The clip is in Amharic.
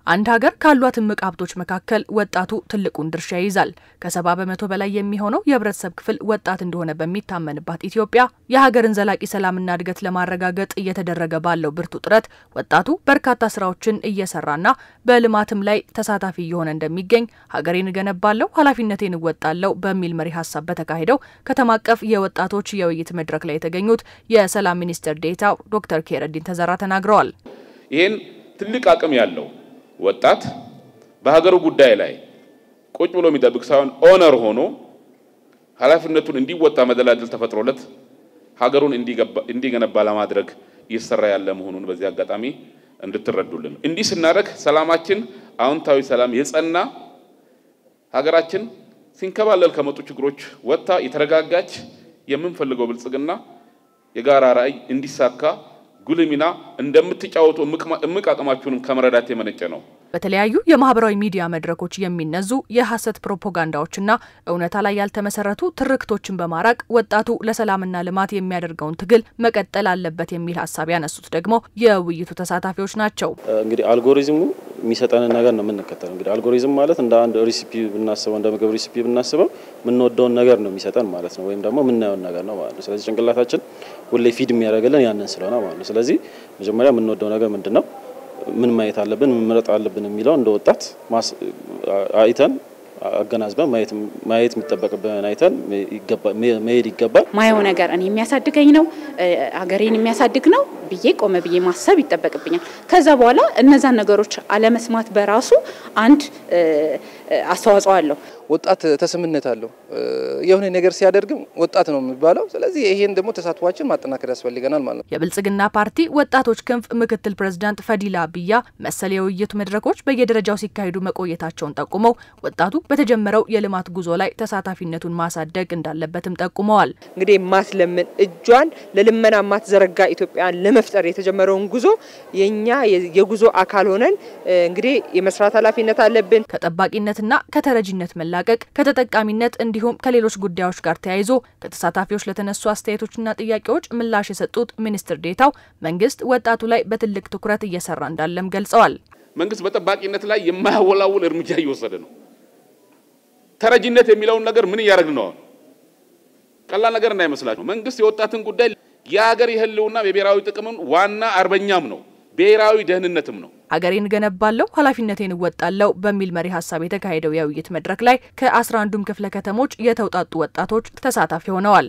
አንድ ሀገር ካሏት እምቅ ሀብቶች መካከል ወጣቱ ትልቁን ድርሻ ይይዛል። ከ70 በመቶ በላይ የሚሆነው የህብረተሰብ ክፍል ወጣት እንደሆነ በሚታመንባት ኢትዮጵያ የሀገርን ዘላቂ ሰላምና እድገት ለማረጋገጥ እየተደረገ ባለው ብርቱ ጥረት ወጣቱ በርካታ ስራዎችን እየሰራና በልማትም ላይ ተሳታፊ እየሆነ እንደሚገኝ ሀገሬን እገነባለሁ ኃላፊነቴን እወጣለሁ በሚል መሪ ሀሳብ በተካሄደው ከተማ አቀፍ የወጣቶች የውይይት መድረክ ላይ የተገኙት የሰላም ሚኒስትር ዴኤታው ዶክተር ኬረዲን ተዘራ ተናግረዋል። ይሄን ትልቅ አቅም ያለው ወጣት በሀገሩ ጉዳይ ላይ ቁጭ ብሎ የሚጠብቅ ሳይሆን ኦነር ሆኖ ኃላፊነቱን እንዲወጣ መደላደል ተፈጥሮለት ሀገሩን እንዲገነባ ለማድረግ እየሰራ ያለ መሆኑን በዚህ አጋጣሚ እንድትረዱልን። እንዲህ ስናደርግ ሰላማችን አዎንታዊ ሰላም የጸና ሀገራችን ሲንከባለል ከመጡ ችግሮች ወጣ የተረጋጋች የምንፈልገው ብልጽግና የጋራ ራዕይ እንዲሳካ ጉልሚና እንደምትጫወቱ እምቅ አቅማችሁንም ከመረዳት የመነጨ ነው። በተለያዩ የማህበራዊ ሚዲያ መድረኮች የሚነዙ የሐሰት ፕሮፓጋንዳዎችና እውነታ ላይ ያልተመሰረቱ ትርክቶችን በማራቅ ወጣቱ ለሰላምና ልማት የሚያደርገውን ትግል መቀጠል አለበት የሚል ሐሳብ ያነሱት ደግሞ የውይይቱ ተሳታፊዎች ናቸው። እንግዲህ አልጎሪዝሙ የሚሰጠንን ነገር ነው የምንከተለው። እንግዲህ አልጎሪዝም ማለት እንደ አንድ ሪሲፒ ብናስበው እንደ ምግብ ሪሲፒ ብናስበው የምንወደውን ነገር ነው የሚሰጠን ማለት ነው፣ ወይም ደግሞ የምናየውን ነገር ነው ማለት ነው። ስለዚህ ጭንቅላታችን ሁሌ ፊድ የሚያደርግልን ያንን ስለሆነ ማለት ነው። ስለዚህ መጀመሪያ የምንወደው ነገር ምንድነው፣ ምን ማየት አለብን፣ ምን መረጥ አለብን የሚለው እንደ ወጣት አይተን አገናዝበን ማየት የሚጠበቅብን አይተን መሄድ ይገባል። ማየው ነገር እኔ የሚያሳድገኝ ነው ሀገሬን የሚያሳድግ ነው ብዬ ቆመ ብዬ ማሰብ ይጠበቅብኛል። ከዛ በኋላ እነዛን ነገሮች አለመስማት በራሱ አንድ አስተዋጽኦ አለው። ወጣት ተስምነት አለው የሆነ ነገር ሲያደርግም ወጣት ነው የሚባለው። ስለዚህ ይሄን ደግሞ ተሳትፏችን ማጠናከር ያስፈልገናል ማለት ነው። የብልጽግና ፓርቲ ወጣቶች ክንፍ ምክትል ፕሬዝዳንት ፈዲላ አብያ መሰል የውይይት መድረኮች በየደረጃው ሲካሄዱ መቆየታቸውን ጠቁመው ወጣቱ በተጀመረው የልማት ጉዞ ላይ ተሳታፊነቱን ማሳደግ እንዳለበትም ጠቁመዋል። እንግዲህ ማስለምን እጇን ለልመና ማትዘረጋ ኢትዮጵያን ለመፍጠር የተጀመረውን ጉዞ የኛ የጉዞ አካል ሆነን እንግዲህ የመስራት ኃላፊነት አለብን። ከጠባቂነትና ከተረጂነት መላቀቅ ከተጠቃሚነት እንዲሁም ከሌሎች ጉዳዮች ጋር ተያይዞ ከተሳታፊዎች ለተነሱ አስተያየቶችና ጥያቄዎች ምላሽ የሰጡት ሚኒስትር ዴኤታው መንግስት ወጣቱ ላይ በትልቅ ትኩረት እየሰራ እንዳለም ገልጸዋል። መንግስት በጠባቂነት ላይ የማያወላውል እርምጃ እየወሰደ ነው። ተረጂነት የሚለውን ነገር ምን ያደርግ ነው? ቀላል ነገር እንዳይመስላችሁ። መንግስት የወጣትን ጉዳይ የሀገር የህልውና የብሔራዊ ጥቅምን ዋና አርበኛም ነው፣ ብሔራዊ ደህንነትም ነው። ሀገሬን እገነባለሁ ኃላፊነቴን እወጣለሁ በሚል መሪ ሀሳብ የተካሄደው የውይይት መድረክ ላይ ከ11ዱም ክፍለ ከተሞች የተውጣጡ ወጣቶች ተሳታፊ ሆነዋል።